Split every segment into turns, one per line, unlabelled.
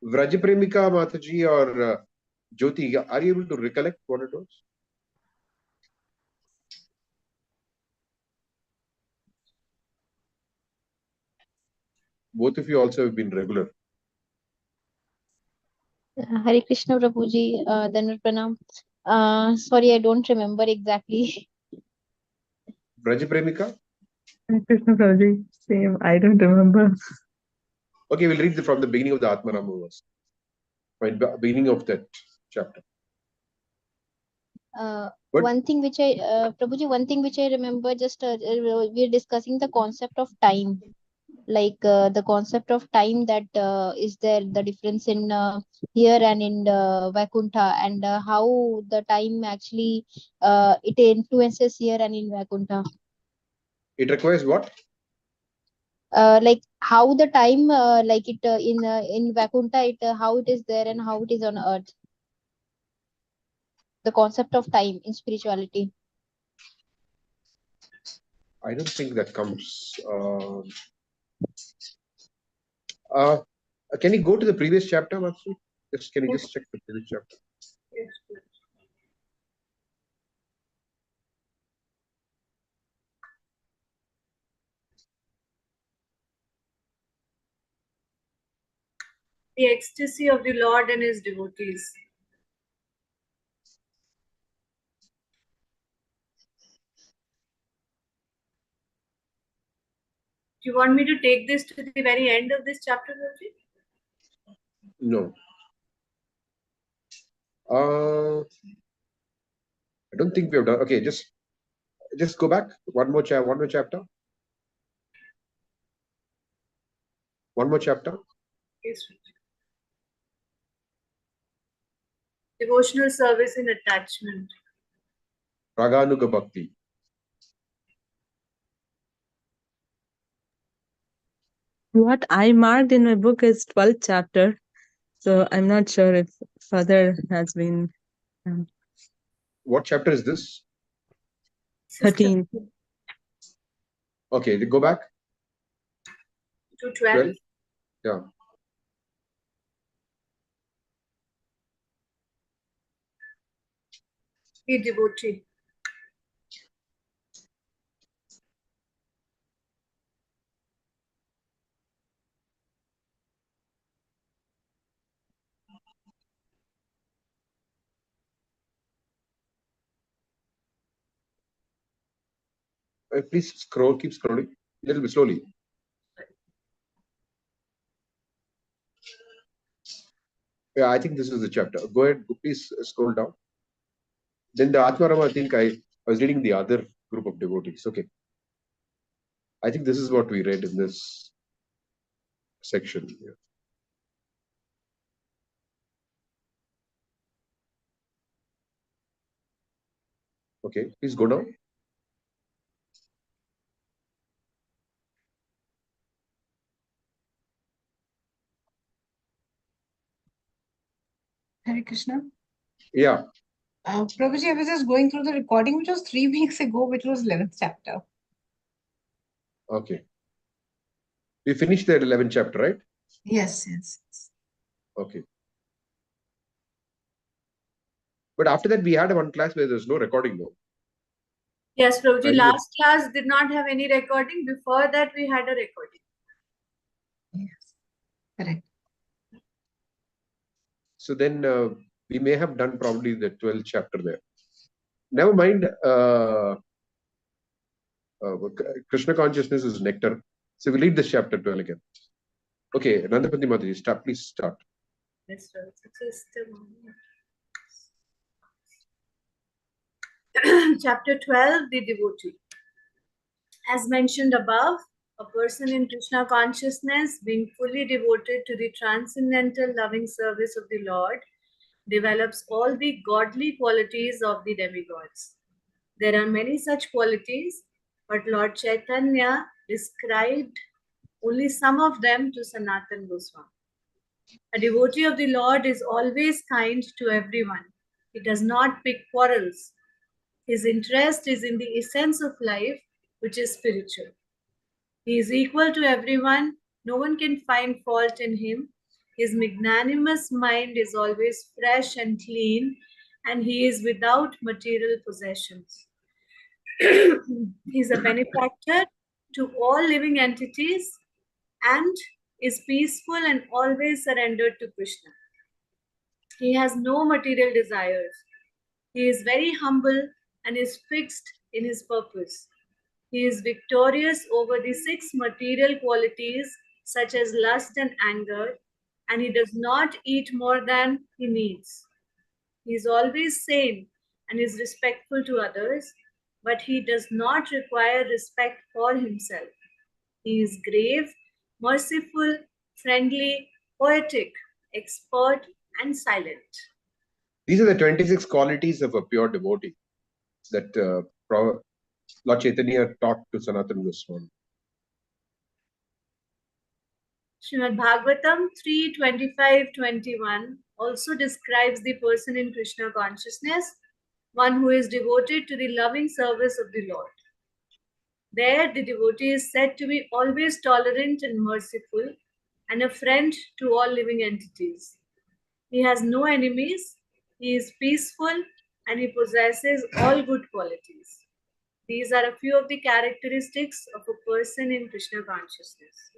Vrajapremika Mataji or Jyoti, are you able to recollect what it was? Both of you also have been regular.
Hare Krishna Prabhuji, Dandavat Pranam. Sorry, I don't remember exactly.
Vrajapremika?
Krishna Prabhuji, same. I don't remember.
Okay, we'll read from the beginning of the Atmarama verse. Right, beginning of that chapter.
One thing which I, Prabhuji, one thing which I remember, just we're discussing the concept of time. Like the concept of time that is there, the difference in here and in Vaikuntha, and how the time actually it influences here and in Vaikuntha.
It requires what?
Like how the time, like it in Vaikuntha, it how it is there and how it is on earth. The concept of time in spirituality.
I don't think that comes. Can you go to the previous chapter, Matsu? Can you just check the previous chapter?
Yes. The ecstasy of the Lord and his devotees. Do you want me to take this to the very end of this chapter, Guruji?
No. I don't think we have done. Okay, just go back. One more chapter. One more chapter.
Yes. Devotional service in attachment.
Raganuga Bhakti.
What I marked in my book is 12th chapter. So I'm not sure if further has been.
What chapter is this?
13.
Okay, go back.
To 12.
Yeah.
Be devotee.
Please keep scrolling a little bit slowly. Yeah, I think this is the chapter. Go ahead, please scroll down. Then the Atmarama, I think I was reading the other group of devotees. Okay. I think this is what we read in this section. Yeah. Okay, please go down.
Hare Krishna.
Yeah.
Prabhuji, I was just going through the recording, which was 3 weeks ago, which was 11th chapter.
Okay. We finished the 11th chapter, right?
Yes.
Okay. But after that, we had one class where there's no recording though.
Yes, Prabhuji, last class did not have any recording. Before that, we had a recording.
Yes, correct.
So then we may have done probably the 12th chapter there. Never mind. Krishna consciousness is nectar. So we'll read this chapter 12 again. Okay, Nandapati Mataji, please start.
Yes, Chapter 12, the devotee. As mentioned above, a person in Krishna consciousness, being fully devoted to the transcendental loving service of the Lord, develops all the godly qualities of the demigods. There are many such qualities, but Lord Caitanya described only some of them to Sanatana Goswami. A devotee of the Lord is always kind to everyone. He does not pick quarrels. His interest is in the essence of life, which is spiritual. He is equal to everyone. No one can find fault in him. His magnanimous mind is always fresh and clean, and he is without material possessions. He is a benefactor to all living entities and is peaceful and always surrendered to Krishna. He has no material desires. He is very humble and is fixed in his purpose. He is victorious over the 6 material qualities such as lust and anger, and he does not eat more than he needs. He is always sane and is respectful to others, but he does not require respect for himself. He is grave, merciful, friendly, poetic, expert, and silent.
These are the 26 qualities of a pure devotee that Lord Chaitanya taught to Sanatana Goswami.
Srimad Bhagavatam 3:25-21 also describes the person in Krishna consciousness, one who is devoted to the loving service of the Lord. There, the devotee is said to be always tolerant and merciful and a friend to all living entities. He has no enemies, he is peaceful, and he possesses all good qualities. These are a few of the characteristics of a person in Krishna consciousness.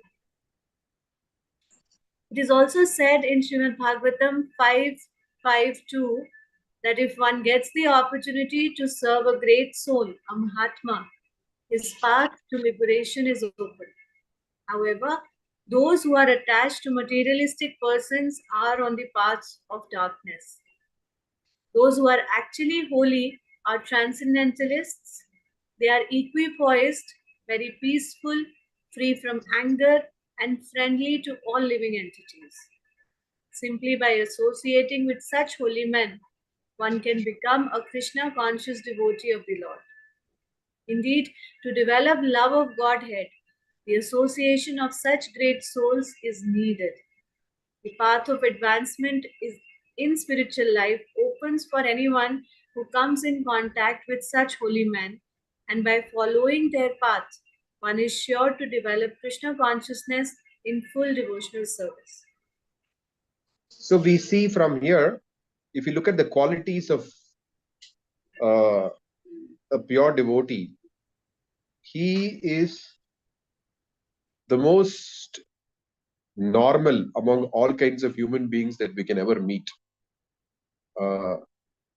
It is also said in Srimad Bhagavatam 5:5-2 that if one gets the opportunity to serve a great soul, a Mahatma, his path to liberation is open. However, those who are attached to materialistic persons are on the paths of darkness. Those who are actually holy are transcendentalists. They are equipoised, very peaceful, free from anger, and friendly to all living entities. Simply by associating with such holy men, one can become a Krishna conscious devotee of the Lord. Indeed, to develop love of Godhead, the association of such great souls is needed. The path of advancement is in spiritual life opens for anyone who comes in contact with such holy men, and by following their path, one is sure to develop Krishna consciousness in full devotional service.
So we see from here, if you look at the qualities of a pure devotee, he is the most normal among all kinds of human beings that we can ever meet.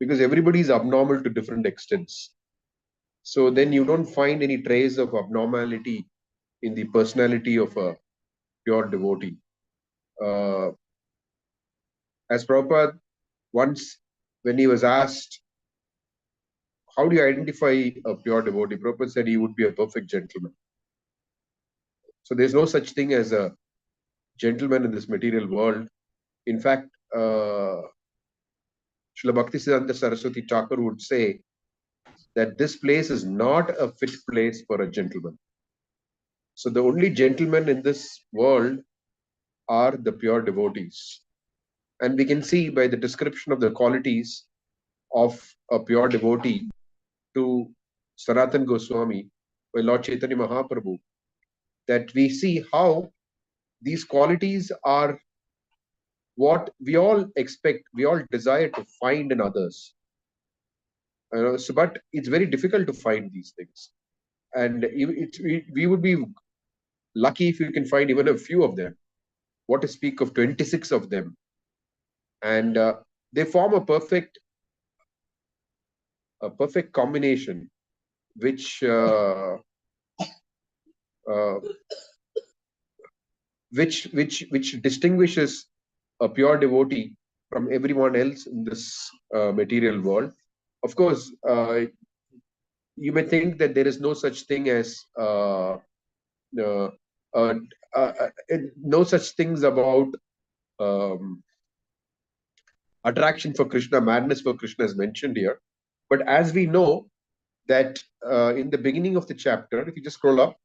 Because everybody is abnormal to different extents. So then you don't find any trace of abnormality in the personality of a pure devotee. As Prabhupada once, when he was asked, how do you identify a pure devotee? Prabhupada said he would be a perfect gentleman. So there's no such thing as a gentleman in this material world. In fact, Srila Bhaktisiddhanta Saraswati Thakur would say that this place is not a fit place for a gentleman. So the only gentlemen in this world are the pure devotees. And we can see by the description of the qualities of a pure devotee to Sanatana Goswami by Lord Chaitanya Mahaprabhu, that we see how these qualities are what we all expect, we all desire to find in others. But it's very difficult to find these things. And we would be lucky if we can find even a few of them. What to speak of 26 of them. And they form a perfect combination, which which distinguishes a pure devotee from everyone else in this material world. Of course, you may think that there is no such thing as no such things about attraction for Krishna, madness for Krishna is mentioned here. But as we know that in the beginning of the chapter, if you just scroll up,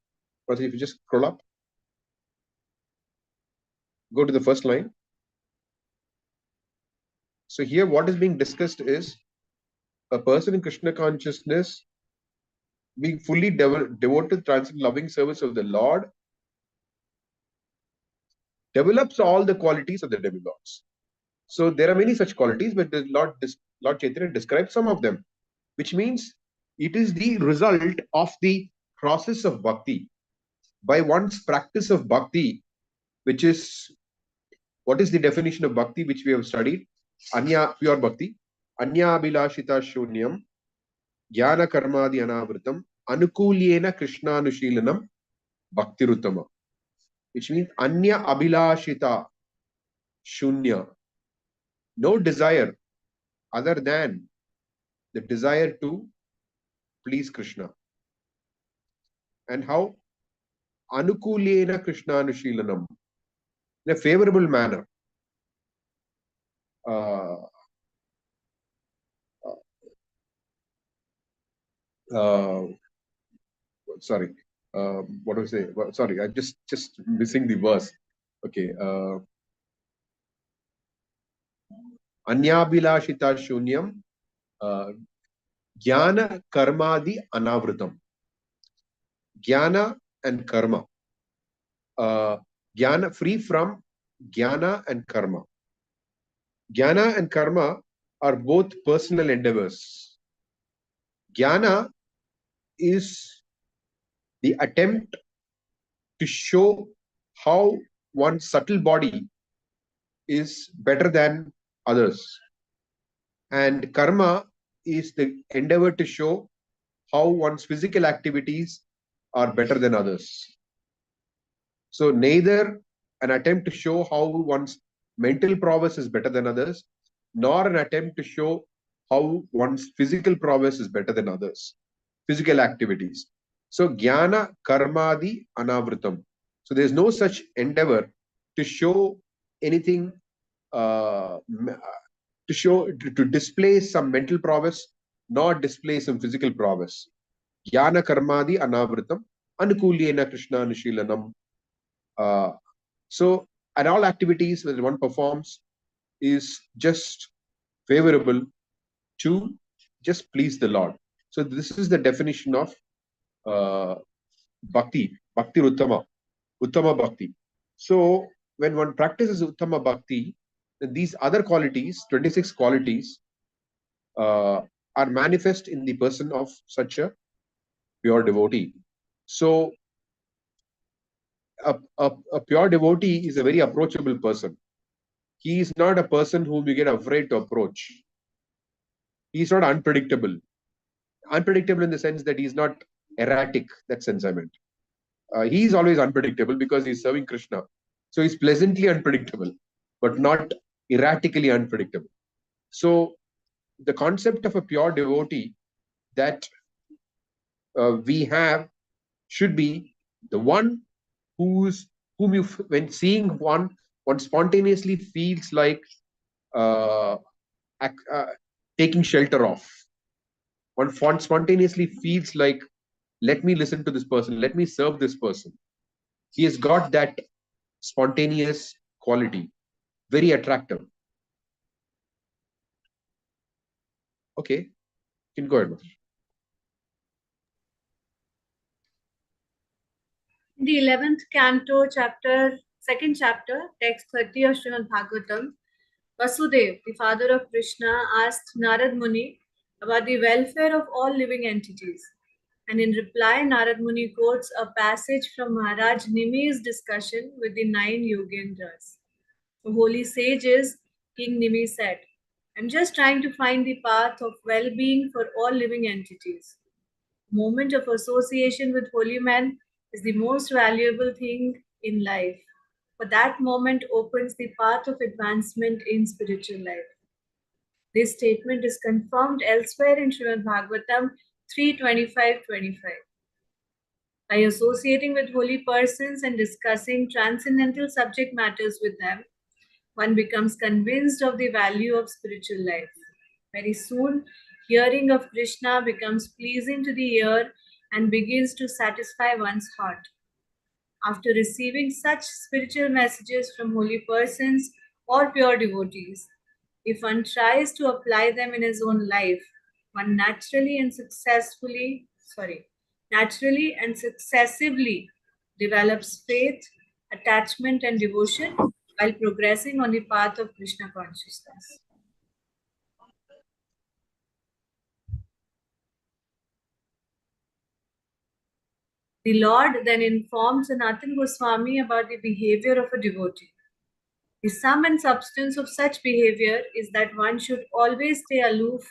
or if you just scroll up, go to the first line. So here what is being discussed is a person in Krishna consciousness being fully devoted, transcendent, loving service of the Lord, develops all the qualities of the demigods. So there are many such qualities, but the Lord Chaitanya describes some of them, which means it is the result of the process of bhakti. By one's practice of bhakti, which is, what is the definition of bhakti which we have studied? Anya, pure bhakti. Anya abhilashita shunyam, jnana karmadi anavritam, anukulyena krishnanushilanam, bhaktiruttama. Which means anya abhilashita shunya. No desire other than the desire to please Krishna. And how? Anukulyena krishnanushilanam. In a favorable manner. Uh, sorry, what do I say? Well, sorry, I'm just missing the verse. Okay. Anyabhilashita shunyam, jnana karmadi anavritam. Jnana and karma. Jnana, free from jnana and karma. Jnana and karma are both personal endeavors. Jnana is the attempt to show how one's subtle body is better than others. And karma is the endeavor to show how one's physical activities are better than others. So neither an attempt to show how one's mental prowess is better than others, nor an attempt to show how one's physical prowess is better than others. Physical activities. So jnana karmadi anavritam. So there's no such endeavor to show anything, to display some mental prowess, nor display some physical prowess. Jnana karmadi anavritam anukulyena krishna nishilanam. So, and all activities that one performs is just favorable to just please the Lord. So this is the definition of bhakti, bhakti uttama, uttama bhakti. So when one practices uttama bhakti, then these other qualities, 26 qualities, are manifest in the person of such a pure devotee. So a pure devotee is a very approachable person. He is not a person whom you get afraid to approach. He is not unpredictable. Unpredictable in the sense that he is not erratic. That sense I meant. He is always unpredictable because he is serving Krishna. So he's pleasantly unpredictable, but not erratically unpredictable. So the concept of a pure devotee that we have should be the one whom you, when seeing one spontaneously feels like taking shelter of. One spontaneously feels like, let me listen to this person, let me serve this person. He has got that spontaneous quality, very attractive. Okay, you can go ahead.
In the 11th canto, second chapter, text 30 of Srimad Bhagavatam, Vasudev, the father of Krishna, asked Narad Muni about the welfare of all living entities. And in reply, Narad Muni quotes a passage from Maharaj Nimi's discussion with the 9 Yogendras. The holy sages, King Nimi said, I'm just trying to find the path of well-being for all living entities. Moment of association with holy men is the most valuable thing in life. For that moment opens the path of advancement in spiritual life. This statement is confirmed elsewhere in Srimad Bhagavatam 3:25-25. By associating with holy persons and discussing transcendental subject matters with them, one becomes convinced of the value of spiritual life. Very soon, hearing of Krishna becomes pleasing to the ear and begins to satisfy one's heart. After receiving such spiritual messages from holy persons or pure devotees, if one tries to apply them in his own life, one naturally and successively develops faith, attachment, and devotion while progressing on the path of Krishna consciousness. The Lord then informs Sanatana Goswami about the behavior of a devotee. The sum and substance of such behavior is that one should always stay aloof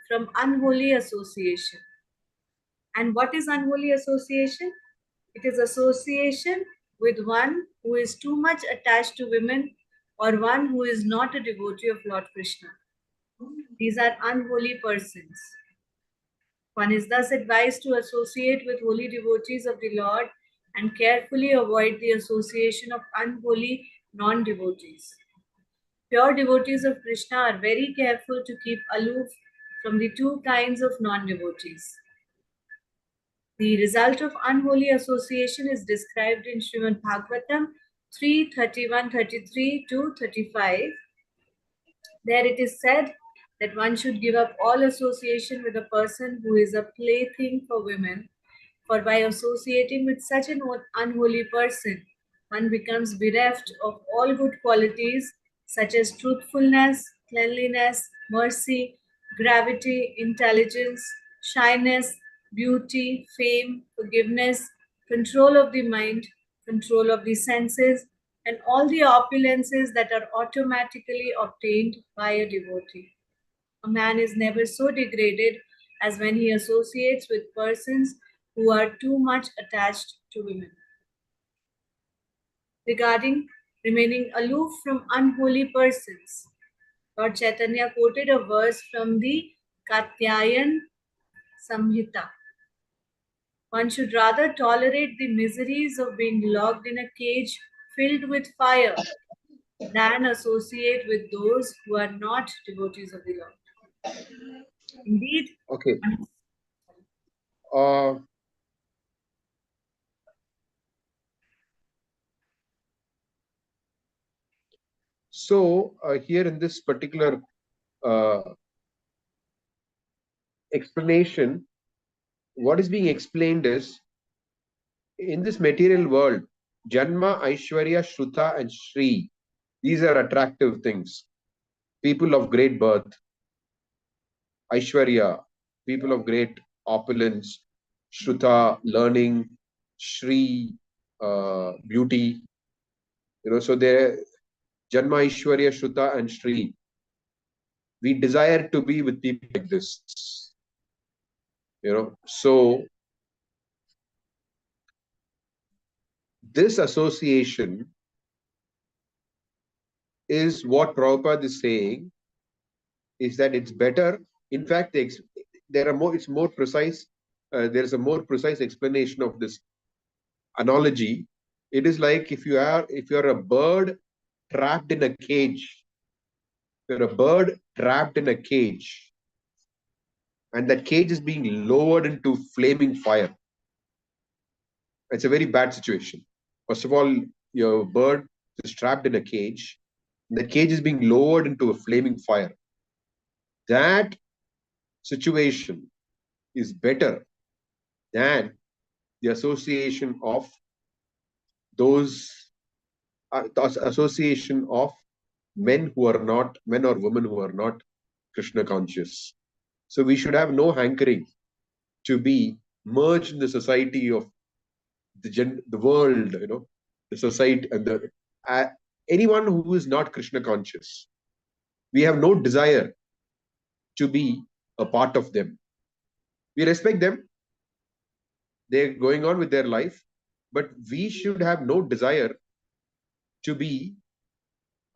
from unholy association. And what is unholy association? It is association with one who is too much attached to women or one who is not a devotee of Lord Krishna. These are unholy persons. One is thus advised to associate with holy devotees of the Lord and carefully avoid the association of unholy non-devotees. Pure devotees of Krishna are very careful to keep aloof from the two kinds of non-devotees. The result of unholy association is described in Srimad Bhagavatam 3:31-33 to 35. There it is said that one should give up all association with a person who is a plaything for women, for by associating with such an unholy person, one becomes bereft of all good qualities such as truthfulness, cleanliness, mercy, gravity, intelligence, shyness, beauty, fame, forgiveness, control of the mind, control of the senses, and all the opulences that are automatically obtained by a devotee. A man is never so degraded as when he associates with persons who are too much attached to women. Regarding remaining aloof from unholy persons, Lord Caitanya quoted a verse from the Caitanya Samhita. One should rather tolerate the miseries of being locked in a cage filled with fire than associate with those who are not devotees of the Lord. Indeed.
Okay. Uh, so here in this particular explanation, what is being explained is, in this material world, Janma, Aishwarya, Shruta, and Shri, these are attractive things. People of great birth. Aishwarya, people of great opulence. Shruta, learning. Shri, beauty. So there, Janma, Aishwarya, Shruta, and Shri. We desire to be with people like this. So this association is what Prabhupada is saying, is that it's better. In fact, there are more. It's more precise. There is a more precise explanation of this analogy. It is like if you're a bird trapped in a cage. You're a bird trapped in a cage, and that cage is being lowered into flaming fire. It's a very bad situation. First of all, your bird is trapped in a cage. The cage is being lowered into a flaming fire. That situation is better than the association of men who are not, men or women who are not Krishna conscious. So we should have no hankering to be merged in the society of the world, the society, and anyone who is not Krishna conscious. We have no desire to be a part of them. We respect them. They're going on with their life, but we should have no desire to be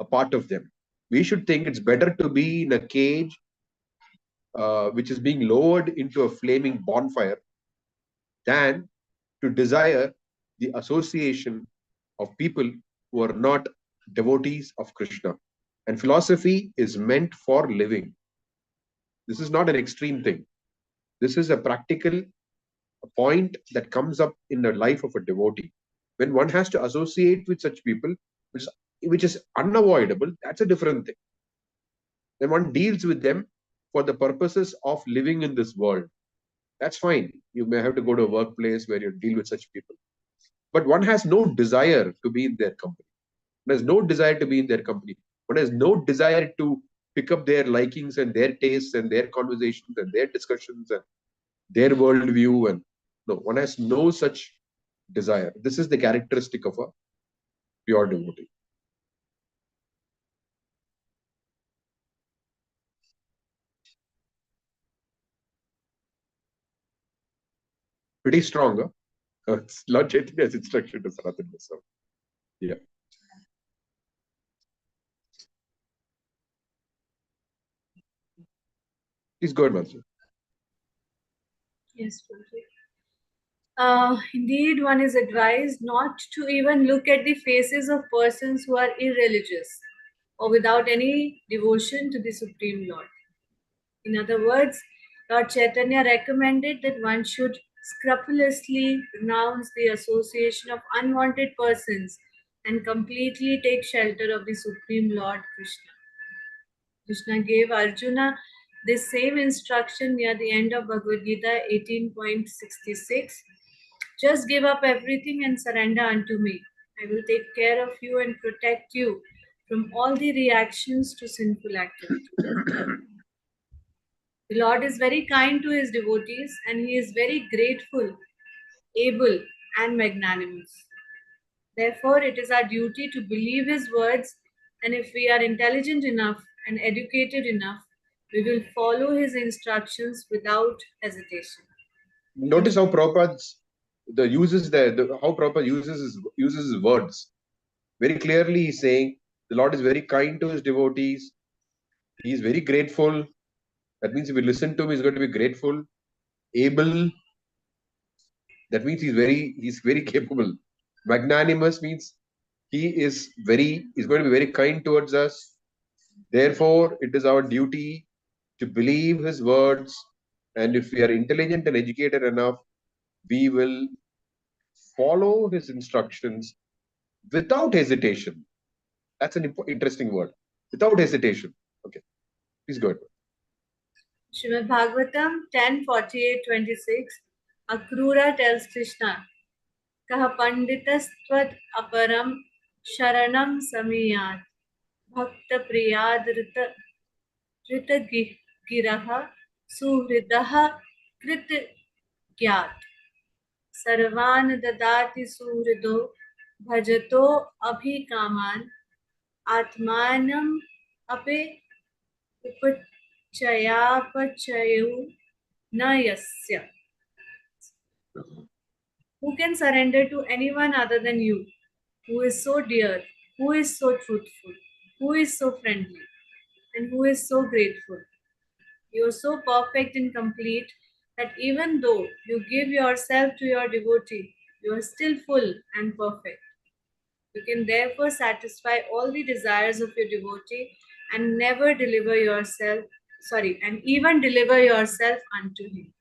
a part of them. We should think it's better to be in a cage which is being lowered into a flaming bonfire than to desire the association of people who are not devotees of Krishna. And philosophy is meant for living. This is not an extreme thing. This is a practical point that comes up in the life of a devotee. When one has to associate with such people, which is unavoidable, that's a different thing. Then one deals with them for the purposes of living in this world. That's fine. You may have to go to a workplace where you deal with such people. but one has no desire to be in their company. One has no desire to be in their company. One has no desire to pick up their likings and their tastes and their conversations and their discussions and their worldview. And no, one has no such desire. This is the characteristic of a pure devotee. Pretty strong, huh? It's Lord Chaitanya's instruction to Sanatana Goswami. Yeah. Please go ahead, Master.
Yes, indeed, one is advised not to even look at the faces of persons who are irreligious or without any devotion to the Supreme Lord. In other words, Lord Chaitanya recommended that one should scrupulously renounce the association of unwanted persons and completely take shelter of the Supreme Lord Krishna. Krishna gave Arjuna this same instruction near the end of Bhagavad Gita 18.66. Just give up everything and surrender unto me. I will take care of you and protect you from all the reactions to sinful activity. The Lord is very kind to his devotees and he is very grateful, able, and magnanimous. Therefore, it is our duty to believe his words, and if we are intelligent enough and educated enough, we will follow his instructions without hesitation.
Notice how Prabhupada's how Prabhupada uses his words. Very clearly, he's saying the Lord is very kind to his devotees. He is very grateful. That means if we listen to him, he's going to be grateful, able. That means he's very capable. Magnanimous means he's going to be very kind towards us. Therefore, it is our duty to believe his words. And if we are intelligent and educated enough, we will follow his instructions without hesitation. That's an interesting word. Without hesitation. Okay. Please go ahead.
Srimad Bhagavatam 10:48-26. Akrura tells Krishna, Kaha panditastvad aparam sharanam samiyat bhakta priyad rita giraha suhridaha krit gyat sarvan dadati suhrido bhajato abhikaman atmanam ape upachyapachayu na yasya. Who can surrender to anyone other than you, who is so dear, who is so truthful, who is so friendly, and who is so grateful? You are so perfect and complete that even though you give yourself to your devotee, you are still full and perfect. You can therefore satisfy all the desires of your devotee and never deliver yourself, and even deliver yourself unto him.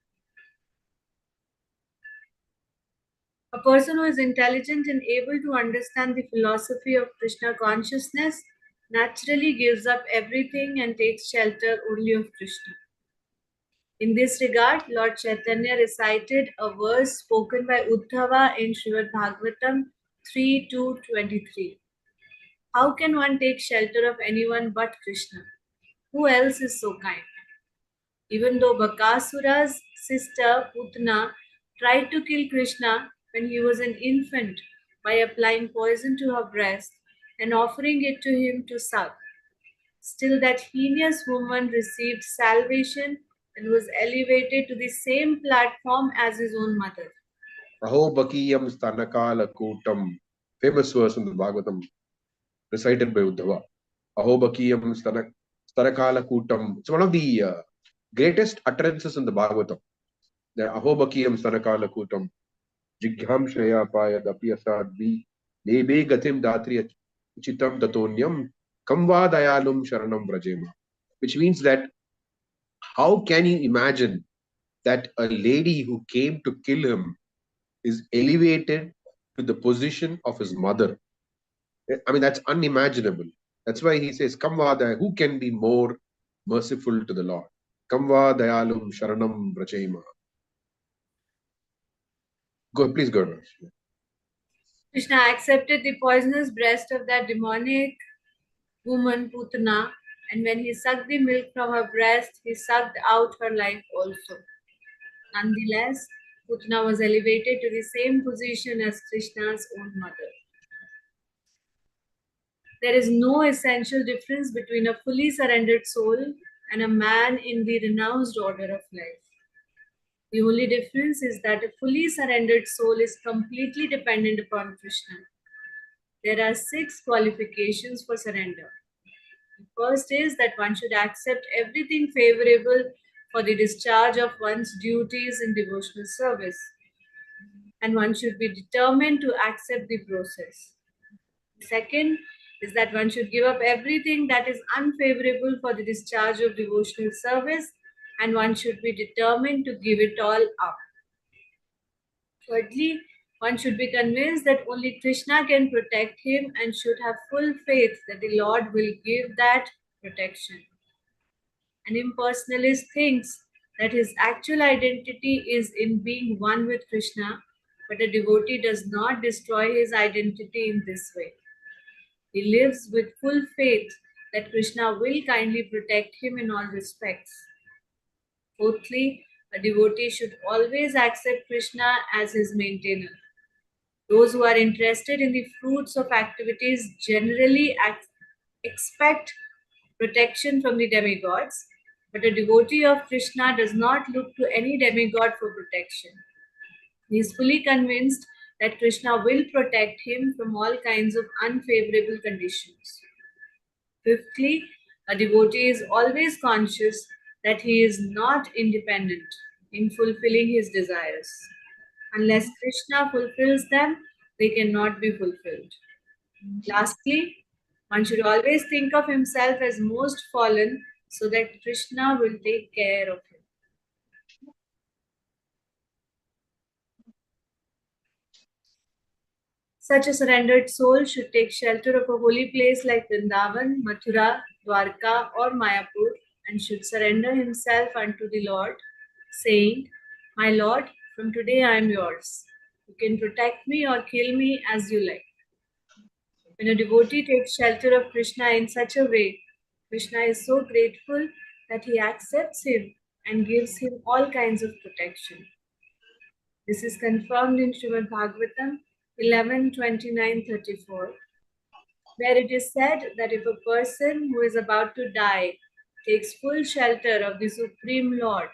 A person who is intelligent and able to understand the philosophy of Krishna consciousness naturally gives up everything and takes shelter only of Krishna. In this regard, Lord Chaitanya recited a verse spoken by Uddhava in Srimad Bhagavatam 3:23. How can one take shelter of anyone but Krishna? Who else is so kind? Even though Bakasura's sister Putna tried to kill Krishna when he was an infant by applying poison to her breast and offering it to him to suck, still that heinous woman received salvation and was elevated to the same platform as his own mother.
Aho Bakiyam Stanakala Kutam. Famous verse in the Bhagavatam recited by Uddhava. Aho Bakiyam Stanakala Kutam. It's one of the greatest utterances in the Bhagavatam. The Ahobakiyam Stanakala Kutam. Jigham Shreya Payad Apyasad Vi Nebe Gatim Datri Chitam Datonyam Kamva Dayalum Sharanam Brajema. Which means that how can you imagine that a lady who came to kill him is elevated to the position of his mother? I mean, that's unimaginable. That's why he says, Kamva Daya, who can be more merciful to the Lord? Kamva Dayalum Sharanam Brajema. Go, please go ahead.
Krishna accepted the poisonous breast of that demonic woman, Putana, and when he sucked the milk from her breast, he sucked out her life also. Nonetheless, Putana was elevated to the same position as Krishna's own mother. There is no essential difference between a fully surrendered soul and a man in the renounced order of life. The only difference is that a fully surrendered soul is completely dependent upon Krishna. There are 6 qualifications for surrender. The first is that one should accept everything favorable for the discharge of one's duties in devotional service, and one should be determined to accept the process. Second is that one should give up everything that is unfavorable for the discharge of devotional service, and one should be determined to give it all up. Thirdly, one should be convinced that only Krishna can protect him and should have full faith that the Lord will give that protection. An impersonalist thinks that his actual identity is in being one with Krishna, but a devotee does not destroy his identity in this way. He lives with full faith that Krishna will kindly protect him in all respects. Fourthly, a devotee should always accept Krishna as his maintainer. Those who are interested in the fruits of activities generally expect protection from the demigods, but a devotee of Krishna does not look to any demigod for protection. He is fully convinced that Krishna will protect him from all kinds of unfavorable conditions. Fifthly, a devotee is always conscious that he is not independent in fulfilling his desires. Unless Krishna fulfills them, they cannot be fulfilled. Lastly, one should always think of himself as most fallen so that Krishna will take care of him. Such a surrendered soul should take shelter of a holy place like Vrindavan, Mathura, Dwarka, or Mayapur and should surrender himself unto the Lord, saying, "My Lord, from today I am yours. You can protect me or kill me as you like." When a devotee takes shelter of Krishna in such a way, Krishna is so grateful that he accepts him and gives him all kinds of protection. This is confirmed in Srimad Bhagavatam 11:29-34, where it is said that if a person who is about to die takes full shelter of the Supreme Lord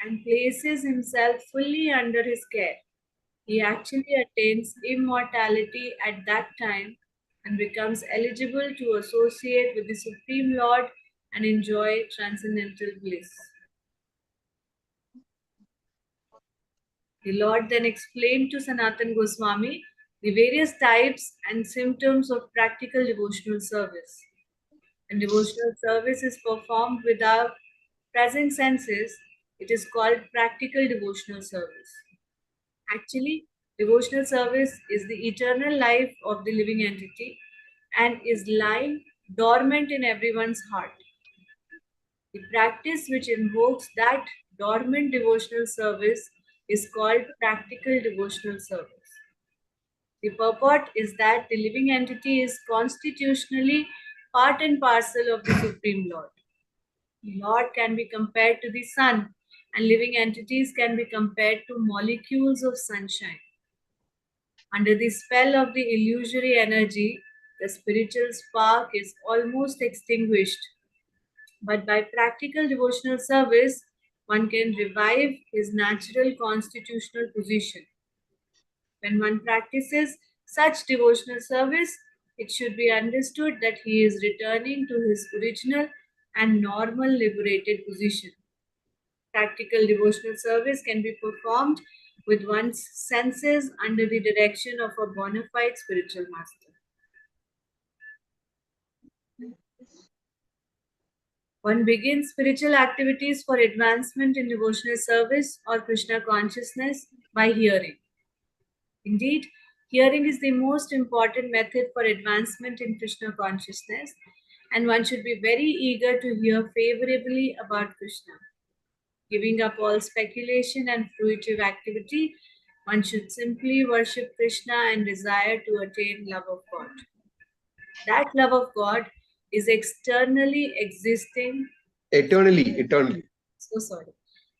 and places himself fully under his care, he actually attains immortality at that time and becomes eligible to associate with the Supreme Lord and enjoy transcendental bliss. The Lord then explained to Sanatan Goswami the various types and symptoms of practical devotional service. When devotional service is performed with our present senses, it is called practical devotional service. Actually, devotional service is the eternal life of the living entity and is lying dormant in everyone's heart. The practice which invokes that dormant devotional service is called practical devotional service. The purport is that the living entity is constitutionally part and parcel of the Supreme Lord. The Lord can be compared to the sun, and living entities can be compared to molecules of sunshine. Under the spell of the illusory energy, the spiritual spark is almost extinguished. But by practical devotional service, one can revive his natural constitutional position. When one practices such devotional service, it should be understood that he is returning to his original and normal liberated position. Practical devotional service can be performed with one's senses under the direction of a bona fide spiritual master. One begins spiritual activities for advancement in devotional service or Krishna consciousness by hearing. Indeed, hearing is the most important method for advancement in Krishna consciousness, and one should be very eager to hear favorably about Krishna. Giving up all speculation and fruitive activity, One should simply worship Krishna and desire to attain love of God. That love of God is externally existing.
Eternally.
So sorry.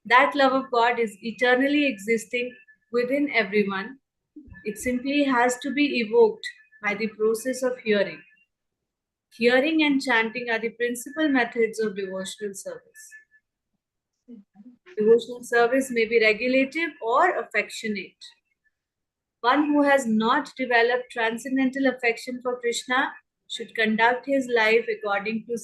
That love of God is eternally existing within everyone. It simply has to be evoked by the process of hearing. Hearing and chanting are the principal methods of devotional service. Devotional service may be regulative or affectionate. One who has not developed transcendental affection for Krishna should conduct his life according to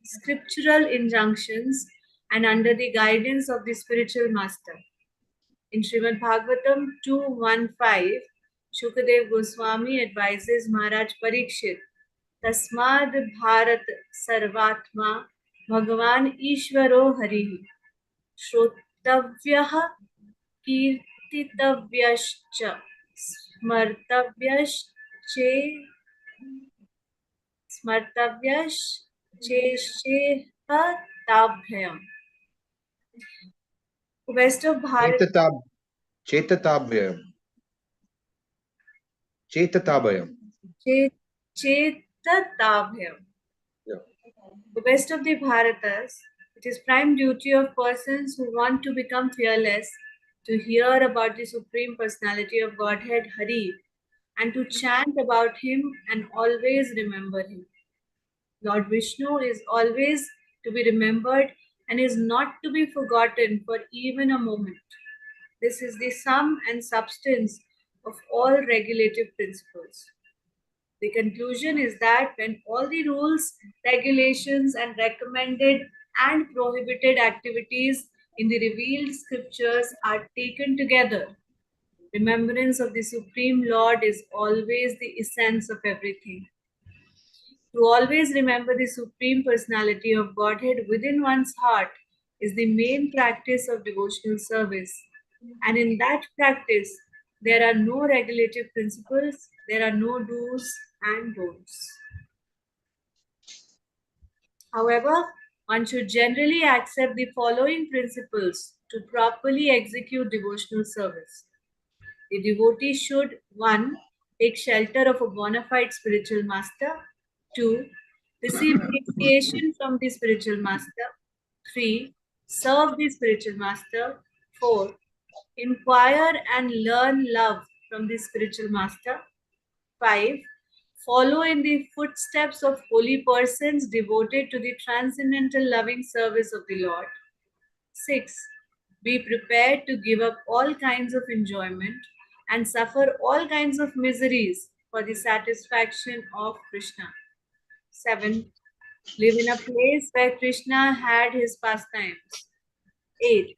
scriptural injunctions and under the guidance of the spiritual master. In Srimad Bhagavatam 2.1.5, Shukadev Goswami advises Maharaj Parikshit, Tasmad Bharat Sarvatma Bhagavan Ishvaro Harihi Shrotavyah Kirtitavyascha Smartavyasche Smartavyasche Tabhyam. West of Bharat
Chetatabhyam.
Chetatabhyam.
Yeah.
The best of the Bharatas, it is prime duty of persons who want to become fearless to hear about the Supreme Personality of Godhead Hari and to chant about him and always remember him. Lord Vishnu is always to be remembered and is not to be forgotten for even a moment. This is the sum and substance of all regulative principles. The conclusion is that when all the rules, regulations, and recommended and prohibited activities in the revealed scriptures are taken together, remembrance of the Supreme Lord is always the essence of everything. To always remember the Supreme Personality of Godhead within one's heart is the main practice of devotional service. And in that practice, there are no regulative principles, there are no do's and don'ts. However, one should generally accept the following principles to properly execute devotional service. The devotee should 1. Take shelter of a bona fide spiritual master. 2. Receive initiation from the spiritual master. 3. Serve the spiritual master. 4. Inquire and learn love from the spiritual master. 5. Follow in the footsteps of holy persons devoted to the transcendental loving service of the Lord. 6. Be prepared to give up all kinds of enjoyment and suffer all kinds of miseries for the satisfaction of Krishna. 7. Live in a place where Krishna had his pastimes. 8.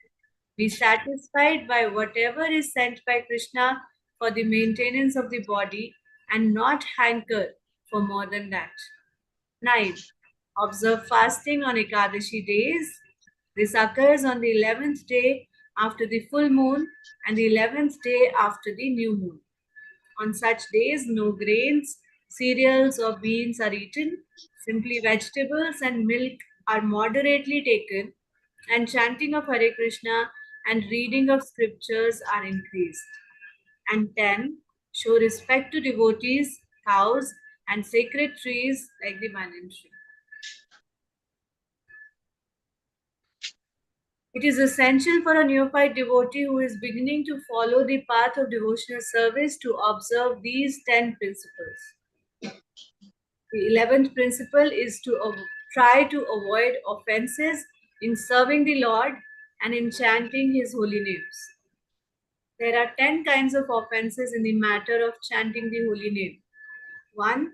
Be satisfied by whatever is sent by Krishna for the maintenance of the body and not hanker for more than that. 9. Observe fasting on Ekadashi days. This occurs on the 11th day after the full moon and the 11th day after the new moon. On such days, no grains, cereals, or beans are eaten. Simply vegetables and milk are moderately taken, and chanting of Hare Krishna and reading of scriptures are increased. And 10. Show respect to devotees, cows, and sacred trees like the banyan tree. It is essential for a neophyte devotee who is beginning to follow the path of devotional service to observe these 10 principles. The 11th principle is to try to avoid offenses in serving the Lord and in chanting his holy names. There are 10 kinds of offenses in the matter of chanting the holy name. 1.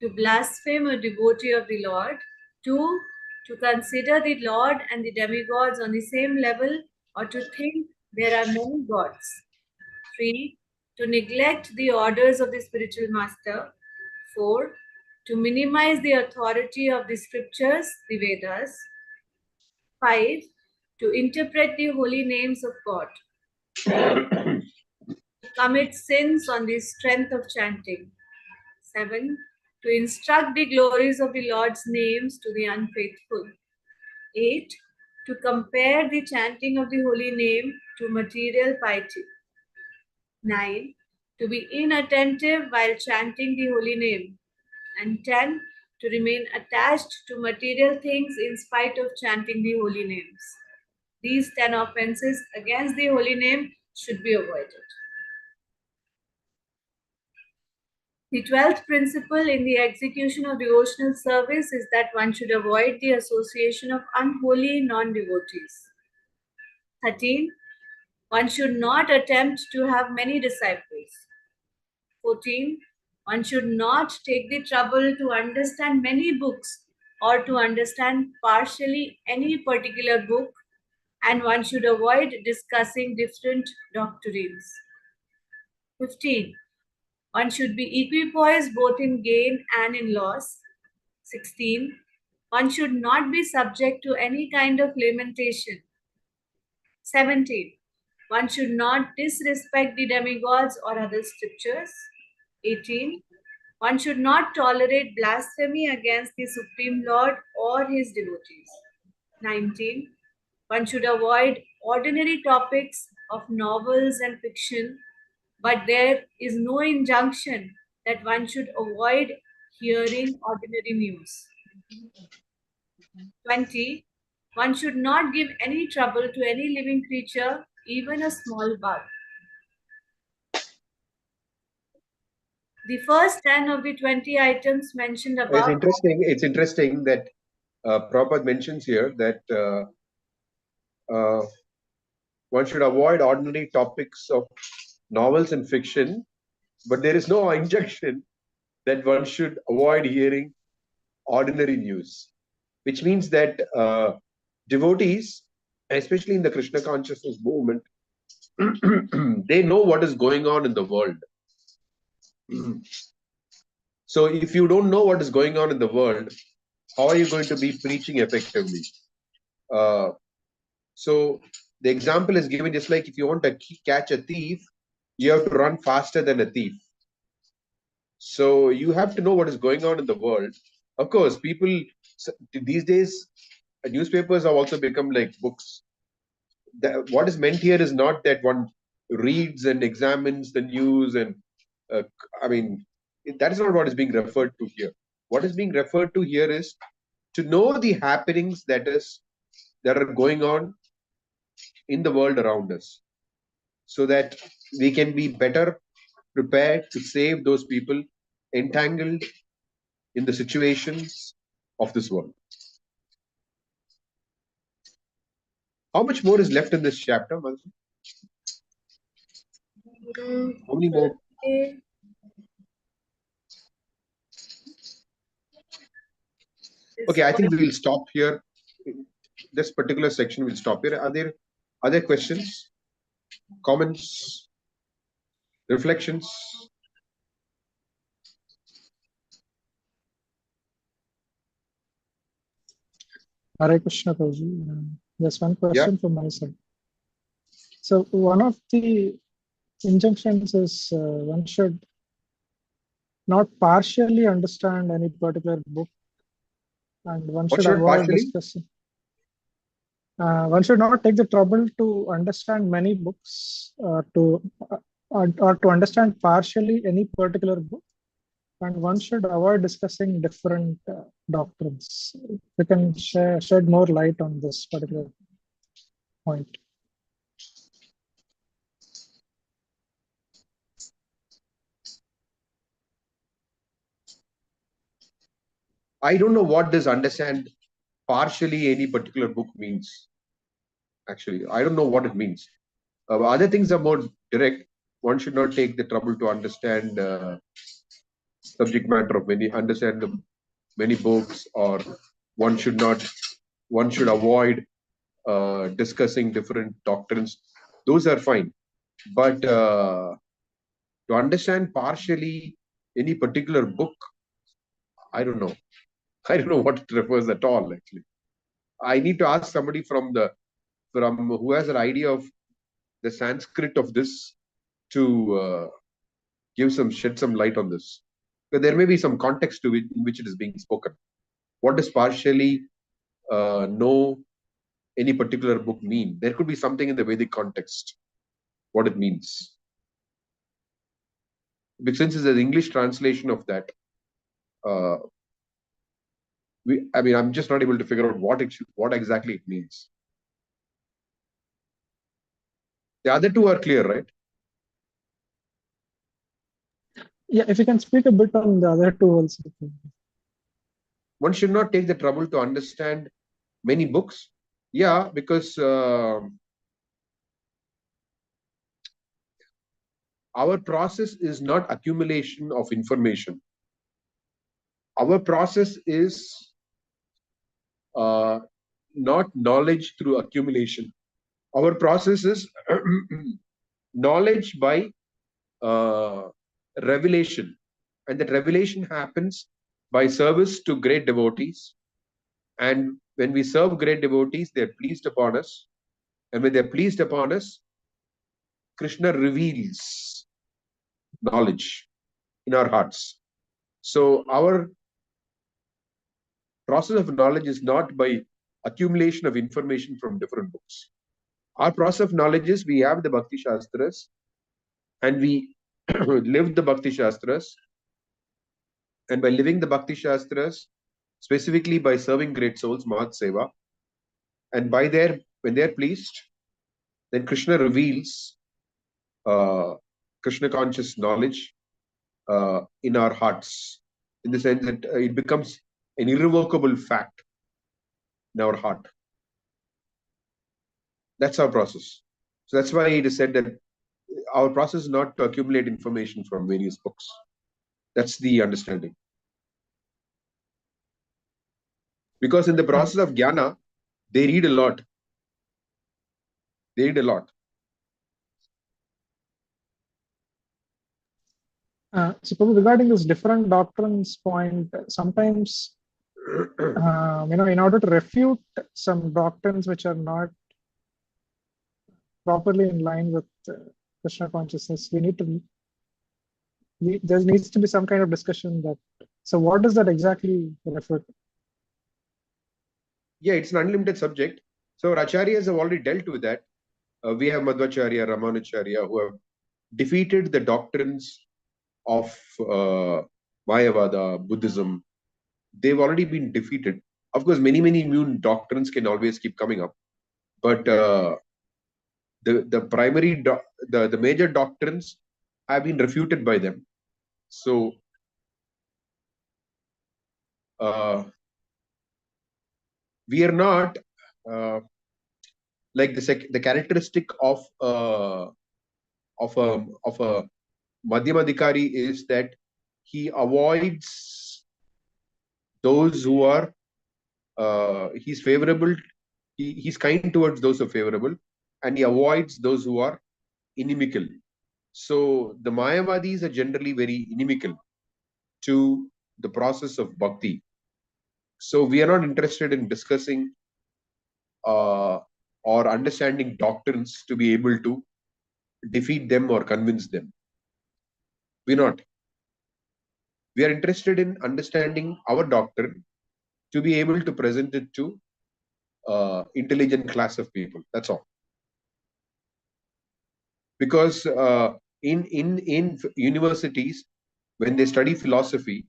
To blaspheme a devotee of the Lord. 2. To consider the Lord and the demigods on the same level or to think there are many gods. 3. To neglect the orders of the spiritual master. 4. To minimize the authority of the scriptures, the Vedas. 5. To interpret the holy names of God. Commit sins on the strength of chanting. 7. To instruct the glories of the Lord's names to the unfaithful. 8. To compare the chanting of the holy name to material piety. 9. To be inattentive while chanting the holy name. And 10. To remain attached to material things in spite of chanting the holy names. These 10 offenses against the holy name should be avoided. The 12th principle in the execution of devotional service is that one should avoid the association of unholy non-devotees. 13. One should not attempt to have many disciples. 14. One should not take the trouble to understand many books or to understand partially any particular book, and one should avoid discussing different doctrines. 15. One should be equipoised both in gain and in loss. 16. One should not be subject to any kind of lamentation. 17. One should not disrespect the demigods or other scriptures. 18. One should not tolerate blasphemy against the Supreme Lord or his devotees. 19. One should avoid ordinary topics of novels and fiction, but there is no injunction that one should avoid hearing ordinary news. 20. One should not give any trouble to any living creature, even a small bug. The first 10 of the 20 items mentioned above.
It's interesting that Prabhupada mentions here that one should avoid ordinary topics of novels and fiction, but there is no injunction that one should avoid hearing ordinary news, which means that devotees, especially in the Krishna consciousness movement, they know what is going on in the world. So if you don't know what is going on in the world, how are you going to be preaching effectively? So the example is given just like if you want to catch a thief, you have to run faster than a thief. So you have to know what is going on in the world. Of course, people these days, newspapers have also become like books. What is meant here is not that one reads and examines the news and that is not what is being referred to here. What is being referred to here is to know the happenings that are going on in the world around us, so that we can be better prepared to save those people entangled in the situations of this world. How much more is left in this chapter, Malcolm? How many more? Okay, I think we will stop here. This particular section will stop here. Are there other questions, comments, reflections?
Hare Krishna, Prabhuji. Just one question from my side. So one of the injunctions is one should not partially understand any particular book, and one should avoid discussing. One should not take the trouble to understand many books, or to understand partially any particular book, and one should avoid discussing different doctrines. We can shed more light on this particular point.
I don't know what this understand partially any particular book means. Actually, I don't know what it means. Other things are more direct. One should not take the trouble to understand subject matter of many books, or one should avoid discussing different doctrines. Those are fine. But to understand partially any particular book, I don't know. I don't know what it refers at all, actually. I need to ask somebody from who has an idea of the Sanskrit of this to shed some light on this. Because there may be some context to it in which it is being spoken. What does partially know any particular book mean? There could be something in the Vedic context, what it means. since it's an English translation of that, I'm just not able to figure out what exactly it means. The other two are clear, right?
Yeah, if you can speak a bit on the other two also.
One should not take the trouble to understand many books. Yeah, because our process is not accumulation of information. Our process is not knowledge through accumulation. Our process is knowledge by revelation. And that revelation happens by service to great devotees. And when we serve great devotees, they're pleased upon us. And when they're pleased upon us, Krishna reveals knowledge in our hearts. So our process of knowledge is not by accumulation of information from different books. Our process of knowledge is we have the Bhakti Shastras and we live the Bhakti Shastras. And by living the Bhakti Shastras, specifically by serving great souls, Mahat Seva, and when they're pleased, then Krishna reveals Krishna conscious knowledge in our hearts, in the sense that it becomes an irrevocable fact in our heart. That's our process. So that's why it is said that our process is not to accumulate information from various books. That's the understanding. Because in the process of jnana, they read a lot. They read a lot.
So regarding this different doctrines point, sometimes in order to refute some doctrines which are not properly in line with Krishna consciousness, there needs to be some kind of discussion that. So what does that exactly refer to?
Yeah, it's an unlimited subject. So our acharyas have already dealt with that. We have Madhvacharya, Ramanacharya, who have defeated the doctrines of Mayavada, Buddhism. They've already been defeated. Of course, many new doctrines can always keep coming up, but the major doctrines have been refuted by them. So we are not like the characteristic of a Madhyamadikari is that he avoids those who are he's favorable. He's kind towards those who are favorable, and he avoids those who are inimical. So the Mayavadis are generally very inimical to the process of bhakti. So we are not interested in discussing or understanding doctrines to be able to defeat them or convince them. We're not. We are interested in understanding our doctrine to be able to present it to intelligent class of people. That's all. Because in universities, when they study philosophy,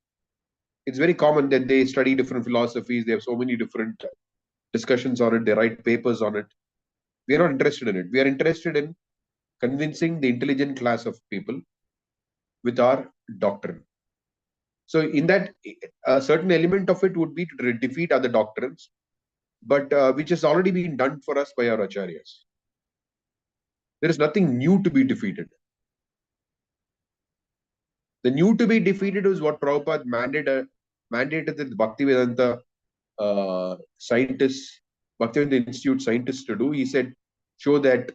it's very common that they study different philosophies. They have so many different discussions on it. They write papers on it. We are not interested in it. We are interested in convincing the intelligent class of people with our doctrine. So in that, a certain element of it would be to defeat other doctrines, but which has already been done for us by our acharyas. There is nothing new to be defeated. The new to be defeated is what Prabhupada mandated the Bhaktivedanta scientists, Bhaktivedanta Institute scientists to do. He said, show that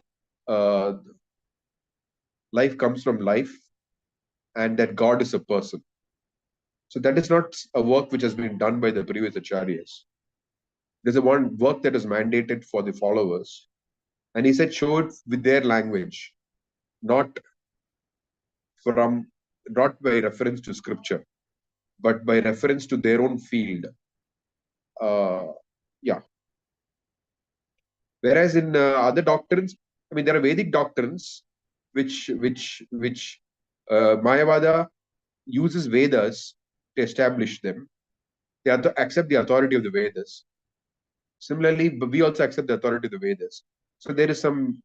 life comes from life and that God is a person. So that is not a work which has been done by the previous acharyas. There's a one work that is mandated for the followers. And he said, show it with their language, not by reference to scripture, but by reference to their own field. Yeah. Whereas in other doctrines, there are Vedic doctrines which Mayavada uses Vedas to establish them. They accept the authority of the Vedas. Similarly, we also accept the authority of the Vedas. So there is some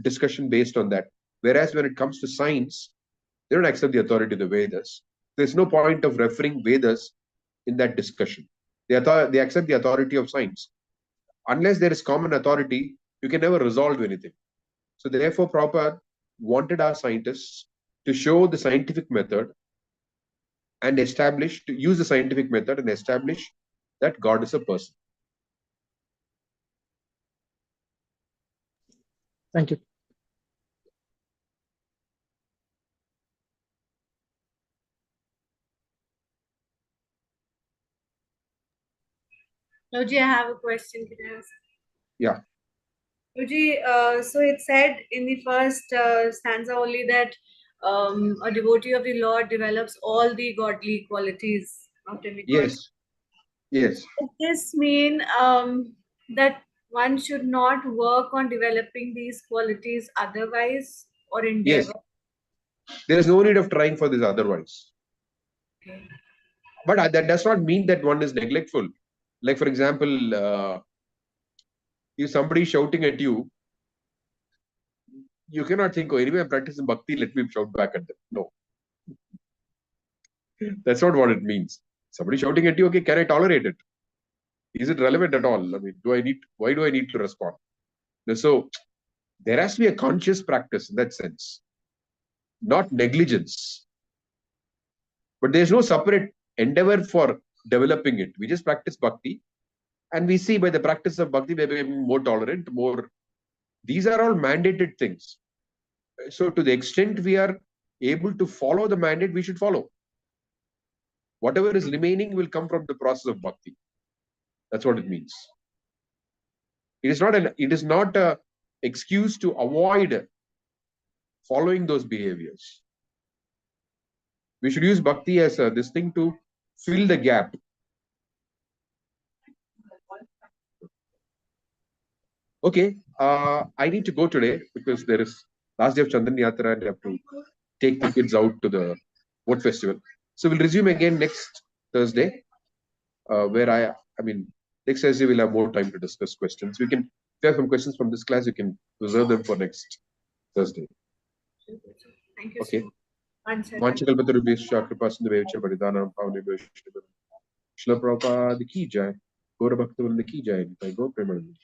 discussion based on that. Whereas when it comes to science, they don't accept the authority of the Vedas. There's no point of referring Vedas in that discussion. They accept the authority of science. Unless there is common authority, you can never resolve anything. So therefore, Prabhupada wanted our scientists to show the scientific method and use the scientific method and establish that God is a person.
Thank you.
Roji, I have a question. Can I ask?
Yeah.
Roji, so it said in the first stanza only that a devotee of the Lord develops all the godly qualities of demigod.
Yes. Yes.
Does this mean that one should not work on developing these qualities otherwise or endeavor?
Yes. There is no need of trying for this otherwise.
Okay.
But that does not mean that one is neglectful. Like, for example, if somebody is shouting at you, you cannot think, oh, anyway, I'm practicing bhakti, let me shout back at them. No. That's not what it means. Somebody shouting at you, okay, can I tolerate it? Is it relevant at all? I mean, why do I need to respond? So there has to be a conscious practice in that sense, not negligence. But there's no separate endeavor for developing it. We just practice bhakti, and we see by the practice of bhakti, we're becoming more tolerant, more. These are all mandated things. So to the extent we are able to follow the mandate, we should follow. Whatever is remaining will come from the process of bhakti. That's what it means. It is not a excuse to avoid following those behaviors. We should use bhakti as this thing to fill the gap. Okay, I need to go today because there is last day of Chandan Yatra and I have to take the kids out to the boat festival. So we'll resume again next Thursday, where next Thursday we'll have more time to discuss questions. If you have some questions from this class, you can reserve them for next Thursday.
Thank you.
Okay.
Answer.
Manchakalpatarubhyascha kripasindhavevcha paridhanam bhavane Shila Prabhupada ki jai. Gaura Bhakta Vrinda ki jai. Go Premanand.